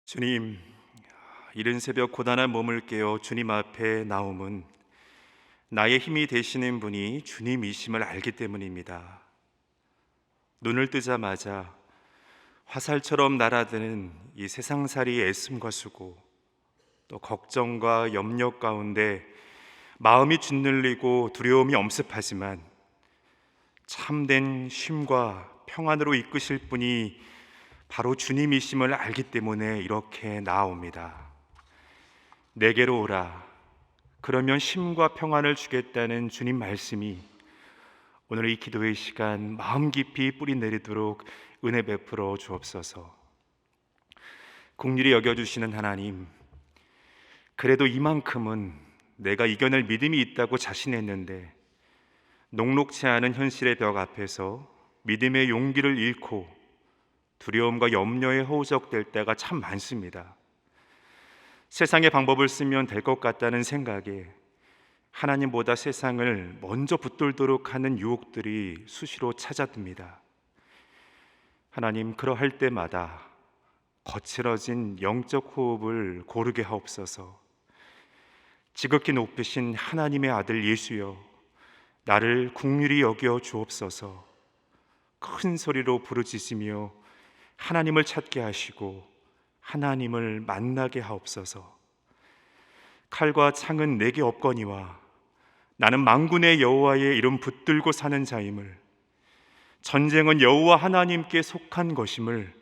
주님, 이른 새벽 고단한 몸을 깨어 주님 앞에 나옴은 나의 힘이 되시는 분이 주님이심을 알기 때문입니다. 눈을 뜨자마자 화살처럼 날아드는 이 세상살이의 애씀과 수고, 또 걱정과 염려 가운데 마음이 짓눌리고 두려움이 엄습하지만 참된 쉼과 평안으로 이끄실 분이 바로 주님이심을 알기 때문에 이렇게 나아옵니다. 내게로 오라. 그러면 쉼과 평안을 주겠다는 주님 말씀이 오늘 이 기도의 시간 마음 깊이 뿌리 내리도록 은혜 베풀어 주옵소서. 긍휼히 여겨주시는 하나님, 그래도 이만큼은 내가 이겨낼 믿음이 있다고 자신했는데 녹록지 않은 현실의 벽 앞에서 믿음의 용기를 잃고 두려움과 염려에 허우적될 때가 참 많습니다. 세상의 방법을 쓰면 될 것 같다는 생각에 하나님보다 세상을 먼저 붙들도록 하는 유혹들이 수시로 찾아듭니다. 하나님, 그러할 때마다 거칠어진 영적 호흡을 고르게 하옵소서. 지극히 높으신 하나님의 아들 예수여, 나를 긍휼히 여겨 주옵소서. 큰 소리로 부르짖으며 하나님을 찾게 하시고 하나님을 만나게 하옵소서. 칼과 창은 내게 없거니와 나는 만군의 여호와의 이름 붙들고 사는 자임을, 전쟁은 여호와 하나님께 속한 것임을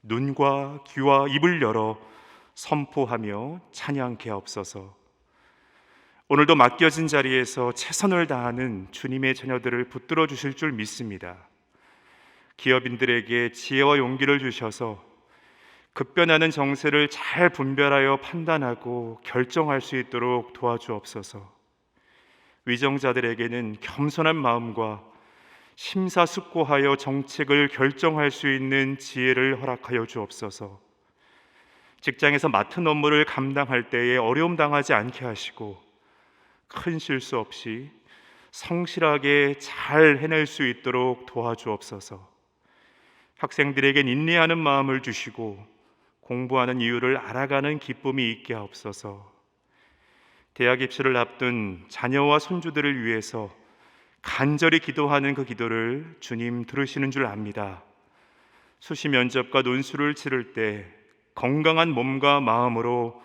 눈과 귀와 입을 열어 선포하며 찬양케 하옵소서. 오늘도 맡겨진 자리에서 최선을 다하는 주님의 자녀들을 붙들어 주실 줄 믿습니다. 기업인들에게 지혜와 용기를 주셔서 급변하는 정세를 잘 분별하여 판단하고 결정할 수 있도록 도와주옵소서. 위정자들에게는 겸손한 마음과 심사숙고하여 정책을 결정할 수 있는 지혜를 허락하여 주옵소서. 직장에서 맡은 업무를 감당할 때에 어려움 당하지 않게 하시고 큰 실수 없이 성실하게 잘 해낼 수 있도록 도와주옵소서. 학생들에겐 인내하는 마음을 주시고 공부하는 이유를 알아가는 기쁨이 있게 하옵소서. 대학 입시를 앞둔 자녀와 손주들을 위해서 간절히 기도하는 그 기도를 주님 들으시는 줄 압니다. 수시 면접과 논술을 치를 때 건강한 몸과 마음으로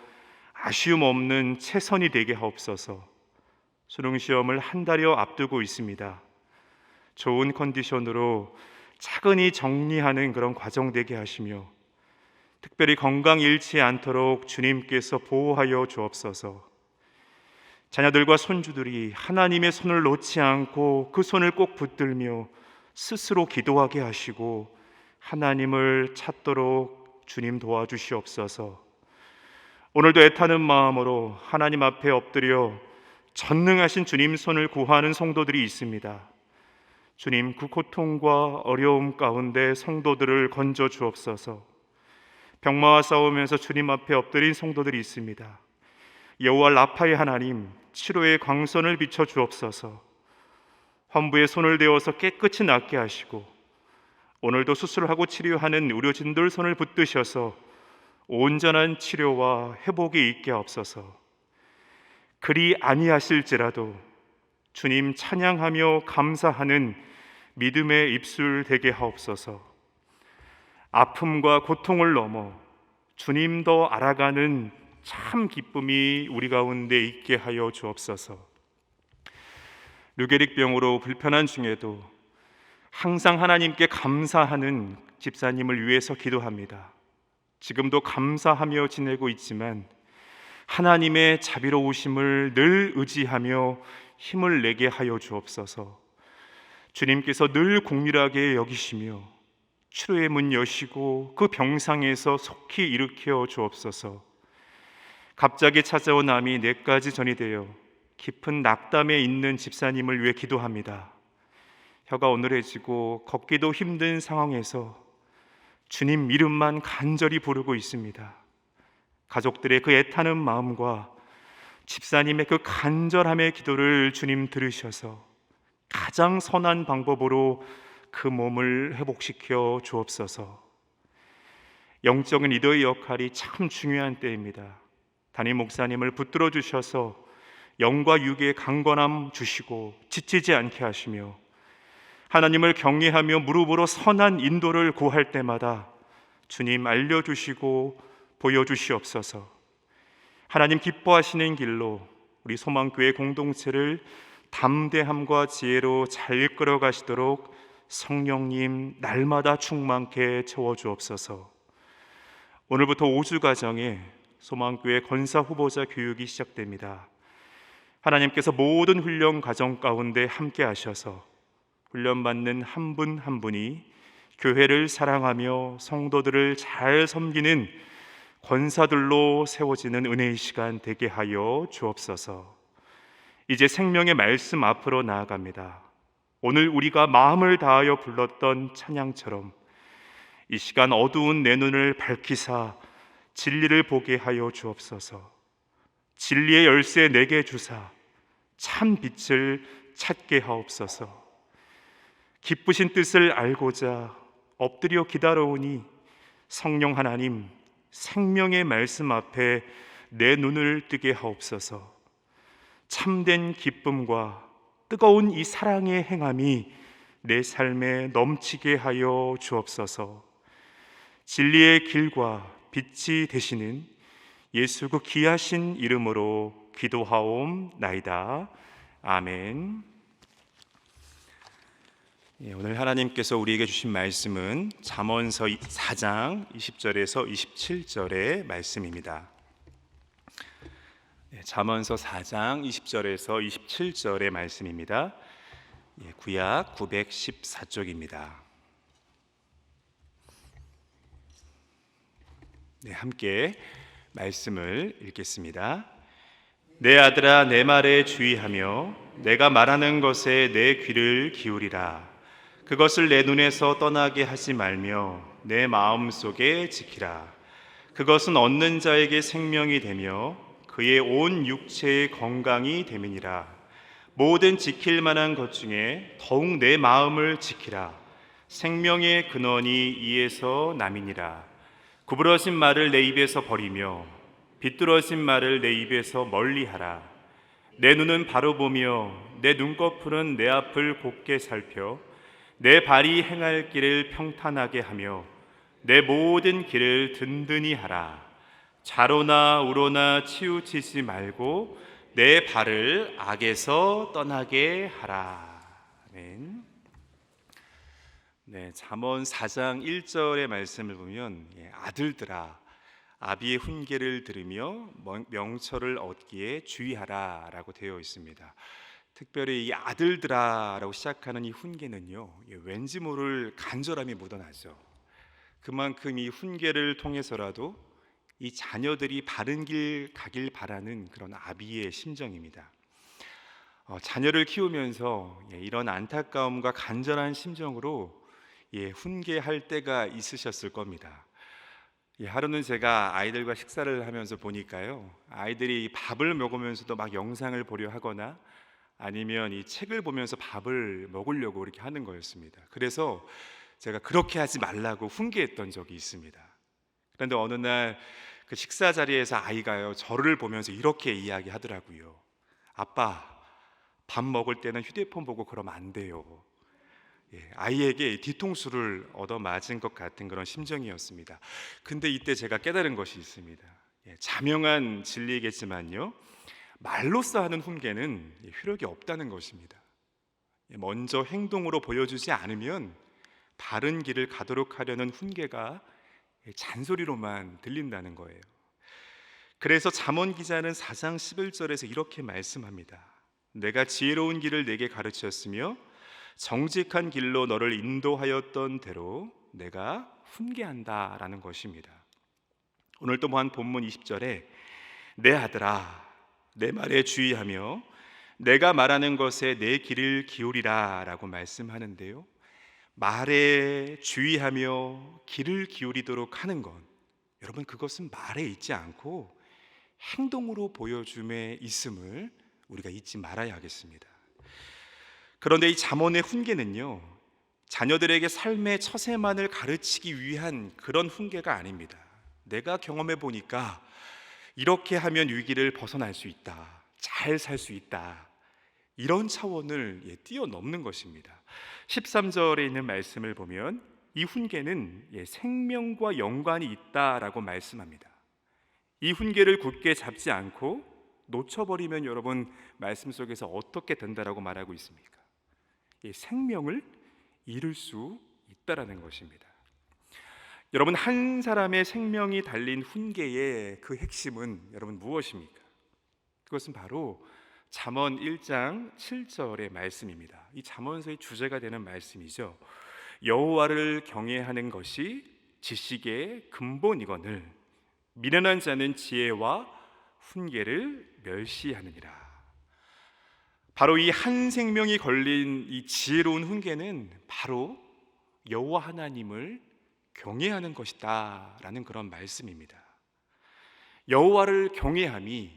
아쉬움 없는 최선이 되게 하옵소서. 수능 시험을 한 달여 앞두고 있습니다. 좋은 컨디션으로 차근히 정리하는 그런 과정 되게 하시며 특별히 건강 잃지 않도록 주님께서 보호하여 주옵소서. 자녀들과 손주들이 하나님의 손을 놓지 않고 그 손을 꼭 붙들며 스스로 기도하게 하시고 하나님을 찾도록 주님 도와주시옵소서. 오늘도 애타는 마음으로 하나님 앞에 엎드려 전능하신 주님 손을 구하는 성도들이 있습니다. 주님, 그 고통과 어려움 가운데 성도들을 건져 주옵소서. 병마와 싸우면서 주님 앞에 엎드린 성도들이 있습니다. 여호와 라파의 하나님, 치료의 광선을 비춰 주옵소서. 환부의 손을 대어서 깨끗이 낫게 하시고 오늘도 수술하고 치료하는 의료진들 손을 붙드셔서 온전한 치료와 회복이 있게 하옵소서. 그리 아니하실지라도 주님 찬양하며 감사하는 믿음의 입술 되게 하옵소서. 아픔과 고통을 넘어 주님 더 알아가는 참 기쁨이 우리 가운데 있게 하여 주옵소서. 류게릭병으로 불편한 중에도 항상 하나님께 감사하는 집사님을 위해서 기도합니다. 지금도 감사하며 지내고 있지만 하나님의 자비로우심을 늘 의지하며 힘을 내게 하여 주옵소서. 주님께서 늘 긍휼하게 여기시며 치료의 문 여시고 그 병상에서 속히 일으켜 주옵소서. 갑자기 찾아온 암이 뇌까지 전이 되어 깊은 낙담에 있는 집사님을 위해 기도합니다. 혀가 어눌해지고 걷기도 힘든 상황에서 주님 이름만 간절히 부르고 있습니다. 가족들의 그 애타는 마음과 집사님의 그 간절함의 기도를 주님 들으셔서 가장 선한 방법으로 그 몸을 회복시켜 주옵소서. 영적인 리더의 역할이 참 중요한 때입니다. 담임 목사님을 붙들어 주셔서 영과 육의 강건함 주시고 지치지 않게 하시며 하나님을 경외하며 무릎으로 선한 인도를 구할 때마다 주님 알려주시고 보여주시옵소서. 하나님 기뻐하시는 길로 우리 소망교회 공동체를 담대함과 지혜로 잘 이끌어 가시도록 성령님 날마다 충만케 채워주옵소서. 오늘부터 5주 과정에 소망교회 권사 후보자 교육이 시작됩니다. 하나님께서 모든 훈련 과정 가운데 함께 하셔서 훈련받는 한 분 한 분이 교회를 사랑하며 성도들을 잘 섬기는 권사들로 세워지는 은혜의 시간 되게 하여 주옵소서. 이제 생명의 말씀 앞으로 나아갑니다. 오늘 우리가 마음을 다하여 불렀던 찬양처럼 이 시간 어두운 내 눈을 밝히사 진리를 보게 하여 주옵소서. 진리의 열쇠 내게 주사 참 빛을 찾게 하옵소서. 기쁘신 뜻을 알고자 엎드려 기다려오니 성령 하나님 생명의 말씀 앞에 내 눈을 뜨게 하옵소서. 참된 기쁨과 뜨거운 이 사랑의 행함이 내 삶에 넘치게 하여 주옵소서. 진리의 길과 빛이 되시는 예수 그 귀하신 이름으로 기도하옵나이다. 아멘. 오늘 하나님께서 우리에게 주신 말씀은 잠언서 4장 20절에서 27절의 말씀입니다. 잠언서 4장 20절에서 27절의 말씀입니다. 구약 914쪽입니다. 함께 말씀을 읽겠습니다. 내 아들아 내 말에 주의하며 내가 말하는 것에 내 귀를 기울이라. 그것을 내 눈에서 떠나게 하지 말며 내 마음속에 지키라. 그것은 얻는 자에게 생명이 되며 그의 온 육체의 건강이 됨이니라. 모든 지킬 만한 것 중에 더욱 내 마음을 지키라. 생명의 근원이 이에서 남이니라. 구부러진 말을 내 입에서 버리며 비뚤어진 말을 내 입에서 멀리하라. 내 눈은 바로 보며 내 눈꺼풀은 내 앞을 곱게 살펴 내 발이 행할 길을 평탄하게 하며 내 모든 길을 든든히 하라. 좌로나 우로나 치우치지 말고 내 발을 악에서 떠나게 하라. 아멘. 잠언 4장 1절의 말씀을 보면 아들들아 아비의 훈계를 들으며 명철을 얻기에 주의하라 라고 되어 있습니다. 특별히 이 아들들아라고 시작하는 이 훈계는요, 왠지 모를 간절함이 묻어나죠. 그만큼 이 훈계를 통해서라도 이 자녀들이 바른 길 가길 바라는 그런 아비의 심정입니다. 자녀를 키우면서 이런 안타까움과 간절한 심정으로 훈계할 때가 있으셨을 겁니다. 하루는 제가 아이들과 식사를 하면서 보니까요, 아이들이 밥을 먹으면서도 막 영상을 보려 하거나 아니면 이 책을 보면서 밥을 먹으려고 이렇게 하는 거였습니다. 그래서 제가 그렇게 하지 말라고 훈계했던 적이 있습니다. 그런데 어느 날 그 식사 자리에서 아이가요, 저를 보면서 이렇게 이야기하더라고요. 아빠, 밥 먹을 때는 휴대폰 보고 그러면 안 돼요. 아이에게 뒤통수를 얻어맞은 것 같은 그런 심정이었습니다. 근데 이때 제가 깨달은 것이 있습니다. 자명한 진리겠지만요, 말로써 하는 훈계는 효력이 없다는 것입니다. 먼저 행동으로 보여주지 않으면 바른 길을 가도록 하려는 훈계가 잔소리로만 들린다는 거예요. 그래서 잠언 기자는 4장 11절에서 이렇게 말씀합니다. 내가 지혜로운 길을 내게 가르쳤으며 정직한 길로 너를 인도하였던 대로 내가 훈계한다 라는 것입니다. 오늘 또한 본문 20절에 내 아들아 내 말에 주의하며 내가 말하는 것에 내 귀를 기울이라 라고 말씀하는데요, 말에 주의하며 귀를 기울이도록 하는 것, 여러분 그것은 말에 있지 않고 행동으로 보여줌에 있음을 우리가 잊지 말아야 하겠습니다. 그런데 이 잠언의 훈계는요, 자녀들에게 삶의 처세만을 가르치기 위한 그런 훈계가 아닙니다. 내가 경험해 보니까 이렇게 하면 위기를 벗어날 수 있다, 잘 살 수 있다, 이런 차원을 뛰어넘는 것입니다. 13절에 있는 말씀을 보면 이 훈계는 생명과 연관이 있다라고 말씀합니다. 이 훈계를 굳게 잡지 않고 놓쳐버리면 여러분, 말씀 속에서 어떻게 된다라고 말하고 있습니까? 생명을 잃을 수 있다라는 것입니다. 여러분, 한 사람의 생명이 달린 훈계의 그 핵심은 여러분 무엇입니까? 그것은 바로 잠언 1장 7절의 말씀입니다. 이 잠언서의 주제가 되는 말씀이죠. 여호와를 경외하는 것이 지식의 근본이거늘 미련한 자는 지혜와 훈계를 멸시하느니라. 바로 이 한 생명이 걸린 이 지혜로운 훈계는 바로 여호와 하나님을 경외하는 것이다 라는 그런 말씀입니다. 여호와를 경외함이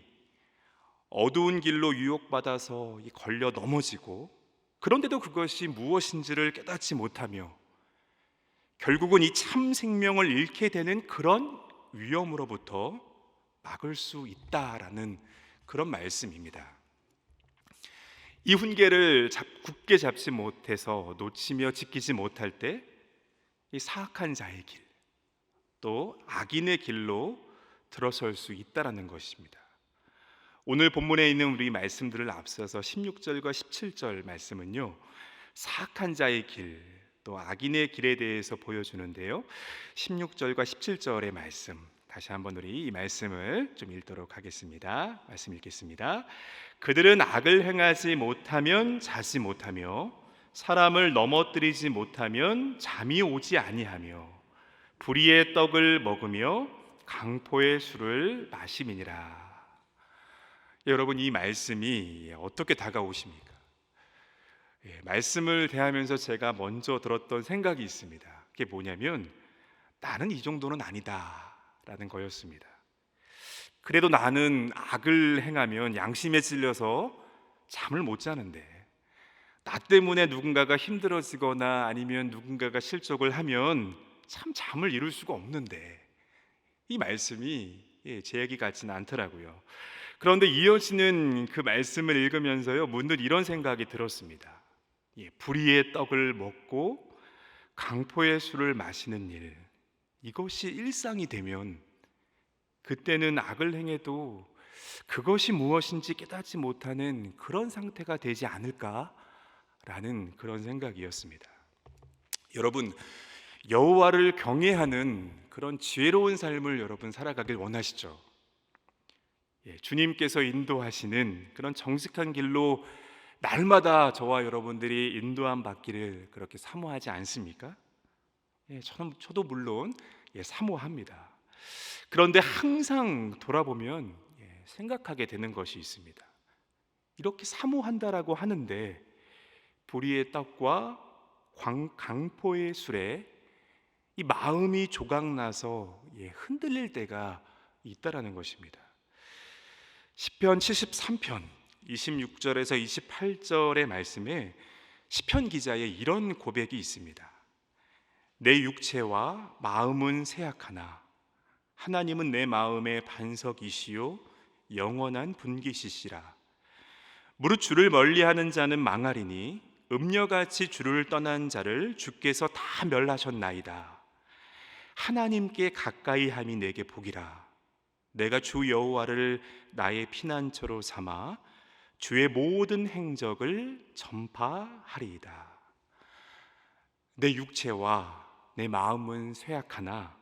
어두운 길로 유혹받아서 걸려 넘어지고, 그런데도 그것이 무엇인지를 깨닫지 못하며 결국은 이 참 생명을 잃게 되는 그런 위험으로부터 막을 수 있다라는 그런 말씀입니다. 이 훈계를 굳게 잡지 못해서 놓치며 지키지 못할 때 이 사악한 자의 길, 또 악인의 길로 들어설 수 있다라는 것입니다. 오늘 본문에 있는 우리 말씀들을 앞서서 16절과 17절 말씀은요, 사악한 자의 길, 또 악인의 길에 대해서 보여주는데요. 16절과 17절의 말씀, 다시 한번 우리 이 말씀을 좀 읽도록 하겠습니다. 말씀 읽겠습니다. 그들은 악을 행하지 못하면 자지 못하며 사람을 넘어뜨리지 못하면 잠이 오지 아니하며 불의의 떡을 먹으며 강포의 술을 마심이니라. 여러분, 이 말씀이 어떻게 다가오십니까? 말씀을 대하면서 제가 먼저 들었던 생각이 있습니다. 그게 뭐냐면, 나는 이 정도는 아니다 라는 거였습니다. 그래도 나는 악을 행하면 양심에 찔려서 잠을 못 자는데, 나 때문에 누군가가 힘들어지거나 아니면 누군가가 실족을 하면 참 잠을 이룰 수가 없는데, 이 말씀이 제 얘기 같지는 않더라고요. 그런데 이어지는 그 말씀을 읽으면서요, 문득 이런 생각이 들었습니다. 불의의 떡을 먹고 강포의 술을 마시는 일, 이것이 일상이 되면 그때는 악을 행해도 그것이 무엇인지 깨닫지 못하는 그런 상태가 되지 않을까라는 그런 생각이었습니다. 여러분, 여호와를 경외하는 그런 지혜로운 삶을 여러분 살아가길 원하시죠? 주님께서 인도하시는 그런 정직한 길로 날마다 저와 여러분들이 인도함 받기를 그렇게 사모하지 않습니까? 저도 물론 사모합니다. 그런데 항상 돌아보면 생각하게 되는 것이 있습니다. 이렇게 사모한다라고 하는데 불의의 떡과 강포의 술에 이 마음이 조각나서 흔들릴 때가 있다라는 것입니다. 시편 73편 26절에서 28절의 말씀에 시편 기자의 이런 고백이 있습니다. 내 육체와 마음은 쇠약하나 하나님은 내 마음의 반석이시요 영원한 분깃이시라. 무릇 주를 멀리하는 자는 망하리니 음녀같이 주를 떠난 자를 주께서 다 멸하셨나이다. 하나님께 가까이 함이 내게 복이라. 내가 주 여호와를 나의 피난처로 삼아 주의 모든 행적을 전파하리이다. 내 육체와 내 마음은 쇠약하나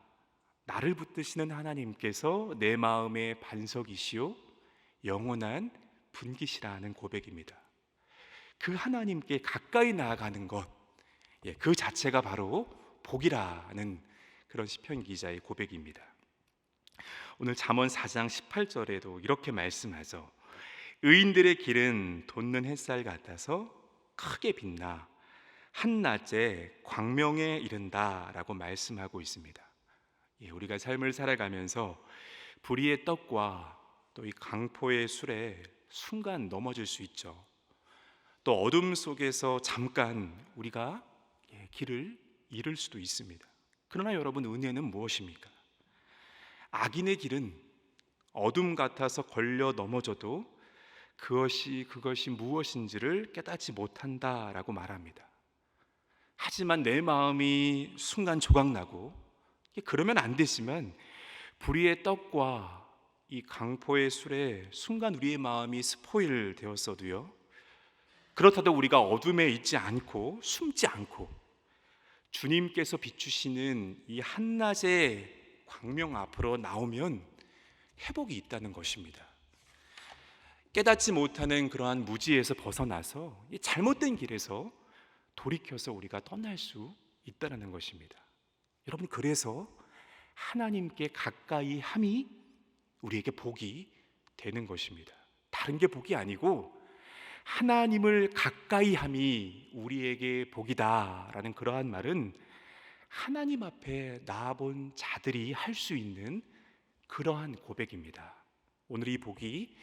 나를 붙드시는 하나님께서 내 마음의 반석이시요 영원한 분깃이라는 고백입니다. 그 하나님께 가까이 나아가는 것, 그 자체가 바로 복이라는 그런 시편 기자의 고백입니다. 오늘 잠언 4장 18절에도 이렇게 말씀하죠. 의인들의 길은 돋는 햇살 같아서 크게 빛나 한낮에 광명에 이른다라고 말씀하고 있습니다. 우리가 삶을 살아가면서 불의의 떡과 또 이 강포의 술에 순간 넘어질 수 있죠. 또 어둠 속에서 잠깐 우리가 길을 잃을 수도 있습니다. 그러나 여러분, 은혜는 무엇입니까? 악인의 길은 어둠 같아서 걸려 넘어져도 그것이 무엇인지를 깨닫지 못한다라고 말합니다. 하지만 내 마음이 순간 조각나고, 그러면 안 되지만 불의의 떡과 이 강포의 술에 순간 우리의 마음이 스포일 되었어도요, 그렇다도 우리가 어둠에 있지 않고 숨지 않고 주님께서 비추시는 이 한낮의 광명 앞으로 나오면 회복이 있다는 것입니다. 깨닫지 못하는 그러한 무지에서 벗어나서 이 잘못된 길에서 돌이켜서 우리가 떠날 수 있다는 것입니다. 여러분, 그래서 하나님께 가까이 함이 우리에게 복이 되는 것입니다. 다른 게 복이 아니고 하나님을 가까이 함이 우리에게 복이다라는 그러한 말은 하나님 앞에 나아본 자들이 할 수 있는 그러한 고백입니다. 오늘 이 복이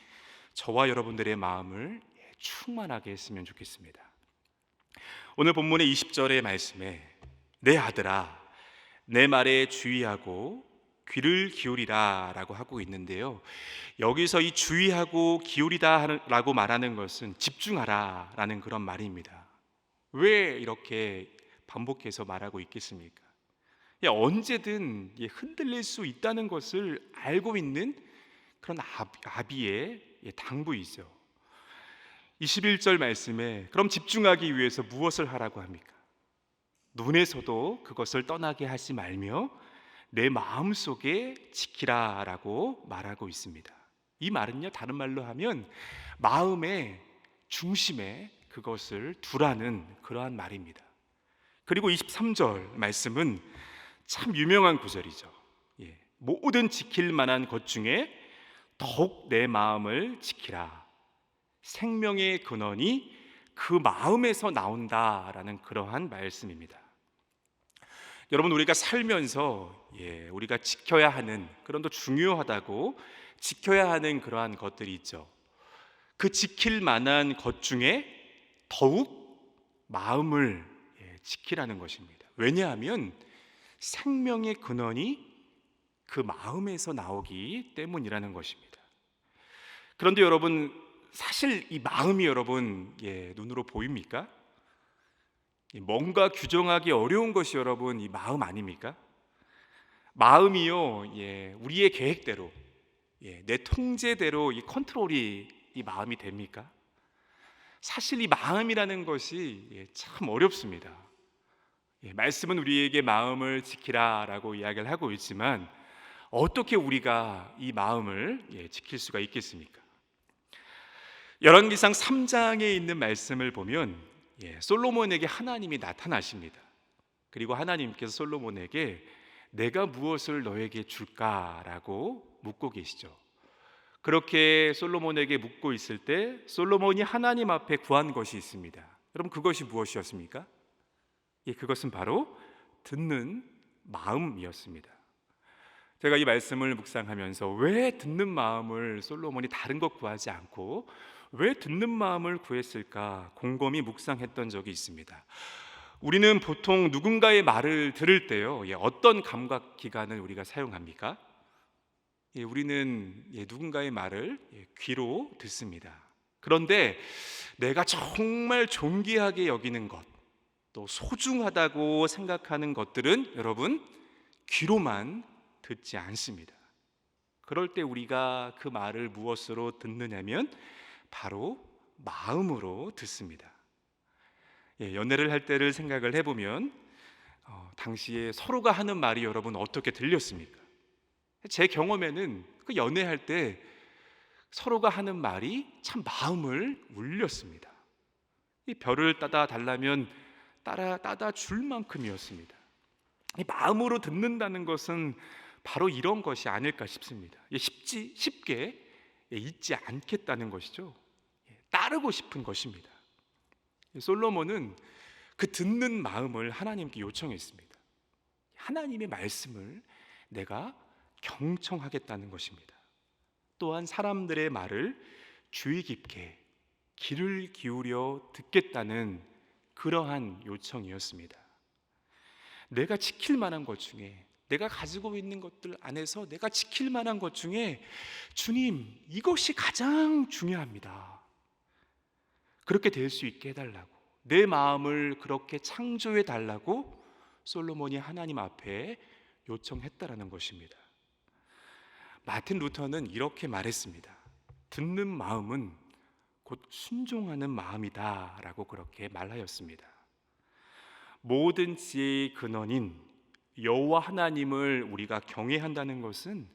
저와 여러분들의 마음을 충만하게 했으면 좋겠습니다. 오늘 본문의 20절의 말씀에 내 아들아 내 말에 주의하고 귀를 기울이라 라고 하고 있는데요, 여기서 이 주의하고 기울이다 라고 말하는 것은 집중하라 라는 그런 말입니다. 왜 이렇게 반복해서 말하고 있겠습니까? 언제든 흔들릴 수 있다는 것을 알고 있는 그런 아비의 당부이죠. 21절 말씀에 그럼 집중하기 위해서 무엇을 하라고 합니까? 눈에서도 그것을 떠나게 하지 말며 내 마음속에 지키라 라고 말하고 있습니다. 이 말은요, 다른 말로 하면 마음의 중심에 그것을 두라는 그러한 말입니다. 그리고 23절 말씀은 참 유명한 구절이죠. 모든 지킬 만한 것 중에 더욱 내 마음을 지키라. 생명의 근원이 그 마음에서 나온다라는 그러한 말씀입니다. 여러분, 우리가 살면서 우리가 지켜야 하는, 그런 더 중요하다고 지켜야 하는 그러한 것들이 있죠. 그 지킬 만한 것 중에 더욱 마음을 지키라는 것입니다. 왜냐하면 생명의 근원이 그 마음에서 나오기 때문이라는 것입니다. 그런데 여러분, 사실 이 마음이 여러분 눈으로 보입니까? 뭔가 규정하기 어려운 것이 여러분 이 마음 아닙니까? 마음이요, 우리의 계획대로, 내 통제대로 이 컨트롤이 이 마음이 됩니까? 사실 이 마음이라는 것이 참 어렵습니다. 말씀은 우리에게 마음을 지키라라고 이야기를 하고 있지만 어떻게 우리가 이 마음을 지킬 수가 있겠습니까? 열왕기상 3장에 있는 말씀을 보면 솔로몬에게 하나님이 나타나십니다. 그리고 하나님께서 솔로몬에게 내가 무엇을 너에게 줄까라고 묻고 계시죠. 그렇게 솔로몬에게 묻고 있을 때 솔로몬이 하나님 앞에 구한 것이 있습니다. 여러분, 그것이 무엇이었습니까? 그것은 바로 듣는 마음이었습니다. 제가 이 말씀을 묵상하면서 왜 듣는 마음을 솔로몬이 다른 것 구하지 않고 왜 듣는 마음을 구했을까 곰곰이 묵상했던 적이 있습니다. 우리는 보통 누군가의 말을 들을 때요, 어떤 감각 기관을 우리가 사용합니까? 우리는 누군가의 말을 귀로 듣습니다. 그런데 내가 정말 존귀하게 여기는 것, 또 소중하다고 생각하는 것들은 여러분 귀로만 듣지 않습니다. 그럴 때 우리가 그 말을 무엇으로 듣느냐면 바로 마음으로 듣습니다. 연애를 할 때를 생각을 해보면 당시에 서로가 하는 말이 여러분 어떻게 들렸습니까? 제 경험에는 그 연애할 때 서로가 하는 말이 참 마음을 울렸습니다. 이 별을 따다 달라면 따다 줄 만큼이었습니다. 이 마음으로 듣는다는 것은 바로 이런 것이 아닐까 싶습니다. 쉽게 잊지 않겠다는 것이죠. 따르고 싶은 것입니다. 솔로몬은 그 듣는 마음을 하나님께 요청했습니다. 하나님의 말씀을 내가 경청하겠다는 것입니다. 또한 사람들의 말을 주의 깊게 귀를 기울여 듣겠다는 그러한 요청이었습니다. 내가 지킬 만한 것 중에, 내가 가지고 있는 것들 안에서 내가 지킬 만한 것 중에 주님, 이것이 가장 중요합니다. 그렇게 될 수 있게 해달라고, 내 마음을 그렇게 창조해 달라고 솔로몬이 하나님 앞에 요청했다라는 것입니다. 마틴 루터는 이렇게 말했습니다. 듣는 마음은 곧 순종하는 마음이다 라고 그렇게 말하였습니다. 모든 지혜의 근원인 여호와 하나님을 우리가 경외한다는 것은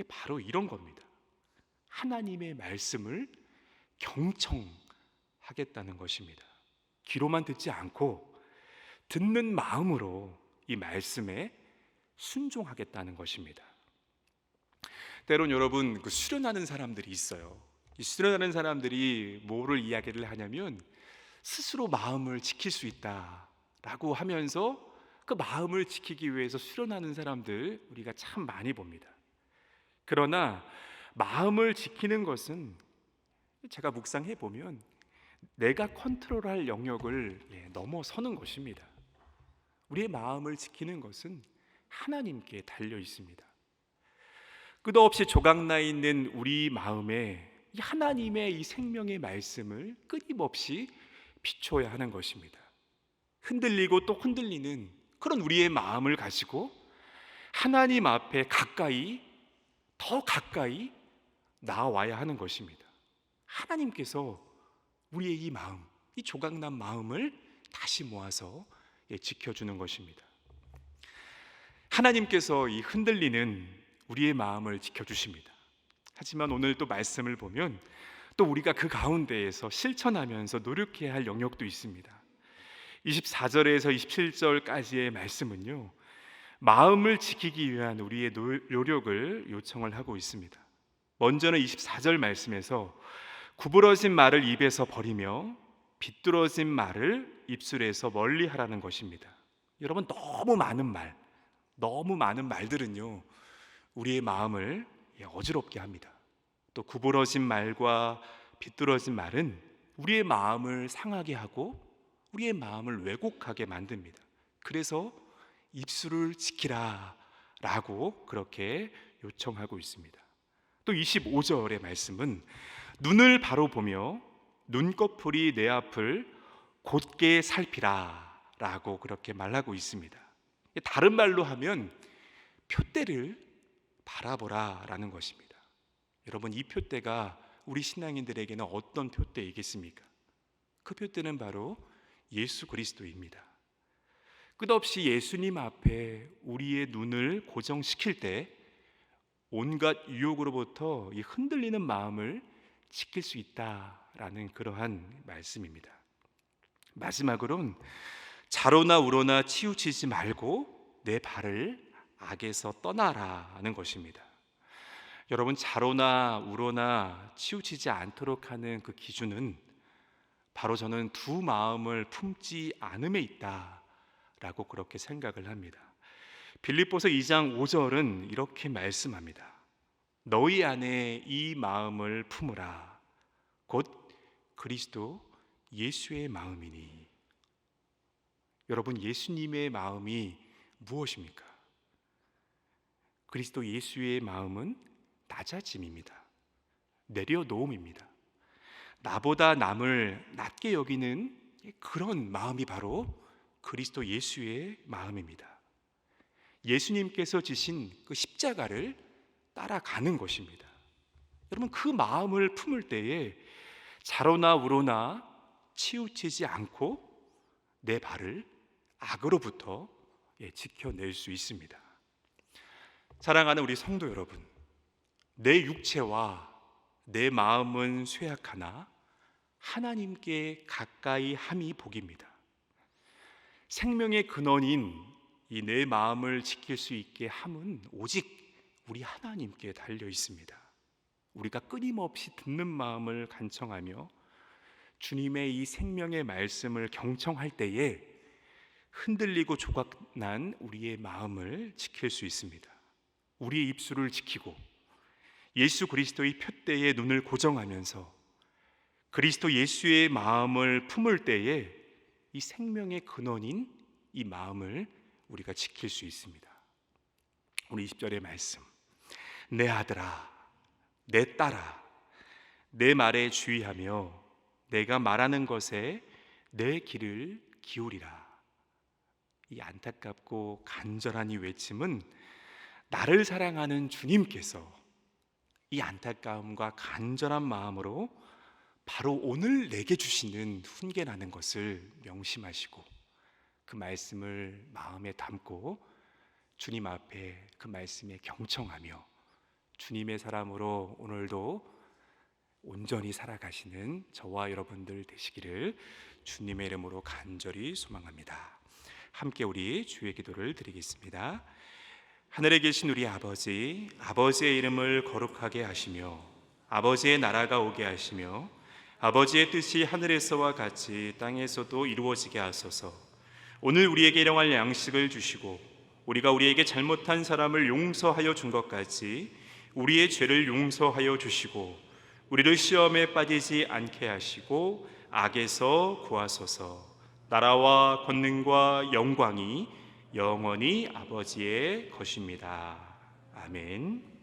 바로 이런 겁니다. 하나님의 말씀을 경청하겠다는 것입니다. 귀로만 듣지 않고 듣는 마음으로 이 말씀에 순종하겠다는 것입니다. 때론 여러분, 수련하는 사람들이 있어요. 이 수련하는 사람들이 뭐를 이야기를 하냐면 스스로 마음을 지킬 수 있다라고 하면서 그 마음을 지키기 위해서 수련하는 사람들 우리가 참 많이 봅니다. 그러나 마음을 지키는 것은 제가 묵상해 보면 내가 컨트롤할 영역을 넘어서는 것입니다. 우리의 마음을 지키는 것은 하나님께 달려 있습니다. 끝없이 조각나 있는 우리 마음에 이 하나님의 이 생명의 말씀을 끊임없이 비춰야 하는 것입니다. 흔들리고 또 흔들리는 그런 우리의 마음을 가지고 하나님 앞에 가까이, 더 가까이 나아와야 하는 것입니다. 하나님께서 우리의 이 마음, 이 조각난 마음을 다시 모아서 지켜주는 것입니다. 하나님께서 이 흔들리는 우리의 마음을 지켜주십니다. 하지만 오늘 또 말씀을 보면 또 우리가 그 가운데에서 실천하면서 노력해야 할 영역도 있습니다. 24절에서 27절까지의 말씀은요, 마음을 지키기 위한 우리의 노력을 요청을 하고 있습니다. 먼저는 24절 말씀에서 구부러진 말을 입에서 버리며 비뚤어진 말을 입술에서 멀리 하라는 것입니다. 여러분, 너무 많은 말들은요 우리의 마음을 어지럽게 합니다. 또 구부러진 말과 비뚤어진 말은 우리의 마음을 상하게 하고 우리의 마음을 왜곡하게 만듭니다. 그래서 입술을 지키라 라고 그렇게 요청하고 있습니다. 또 25절의 말씀은 눈을 바로 보며 눈꺼풀이 내 앞을 곧게 살피라 라고 그렇게 말하고 있습니다. 다른 말로 하면 표대를 바라보라 라는 것입니다. 여러분, 이 표대가 우리 신앙인들에게는 어떤 표대이겠습니까? 그 표대는 바로 예수 그리스도입니다. 끝없이 예수님 앞에 우리의 눈을 고정시킬 때 온갖 유혹으로부터 이 흔들리는 마음을 지킬 수 있다라는 그러한 말씀입니다. 마지막으로는 자로나 우로나 치우치지 말고 내 발을 악에서 떠나라는 것입니다. 여러분, 자로나 우로나 치우치지 않도록 하는 그 기준은 바로 저는 두 마음을 품지 않음에 있다라고 그렇게 생각을 합니다. 빌립보서 2장 5절은 이렇게 말씀합니다. 너희 안에 이 마음을 품으라. 곧 그리스도 예수의 마음이니. 여러분, 예수님의 마음이 무엇입니까? 그리스도 예수의 마음은 낮아짐입니다. 내려놓음입니다. 나보다 남을 낮게 여기는 그런 마음이 바로 그리스도 예수의 마음입니다. 예수님께서 지신 그 십자가를 따라가는 것입니다. 여러분, 그 마음을 품을 때에 자로나 우로나 치우치지 않고 내 발을 악으로부터 지켜낼 수 있습니다. 사랑하는 우리 성도 여러분, 내 육체와 내 마음은 쇠약하나 하나님께 가까이 함이 복입니다. 생명의 근원인 이 내 마음을 지킬 수 있게 함은 오직 우리 하나님께 달려 있습니다. 우리가 끊임없이 듣는 마음을 간청하며 주님의 이 생명의 말씀을 경청할 때에 흔들리고 조각난 우리의 마음을 지킬 수 있습니다. 우리의 입술을 지키고 예수 그리스도의 표대에 눈을 고정하면서 그리스도 예수의 마음을 품을 때에 이 생명의 근원인 이 마음을 우리가 지킬 수 있습니다. 오늘 20절의 말씀, 내 아들아, 내 딸아, 내 말에 주의하며 내가 말하는 것에 내 귀를 기울이라. 이 안타깝고 간절한 이 외침은 나를 사랑하는 주님께서 이 안타까움과 간절한 마음으로 바로 오늘 내게 주시는 훈계라는 것을 명심하시고 그 말씀을 마음에 담고 주님 앞에 그 말씀에 경청하며 주님의 사람으로 오늘도 온전히 살아가시는 저와 여러분들 되시기를 주님의 이름으로 간절히 소망합니다. 함께 우리 주의 기도를 드리겠습니다. 하늘에 계신 우리 아버지, 아버지의 이름을 거룩하게 하시며 아버지의 나라가 오게 하시며 아버지의 뜻이 하늘에서와 같이 땅에서도 이루어지게 하소서. 오늘 우리에게 일용할 양식을 주시고 우리가 우리에게 잘못한 사람을 용서하여 준 것까지 우리의 죄를 용서하여 주시고 우리를 시험에 빠지지 않게 하시고 악에서 구하소서. 나라와 권능과 영광이 영원히 아버지의 것입니다. 아멘.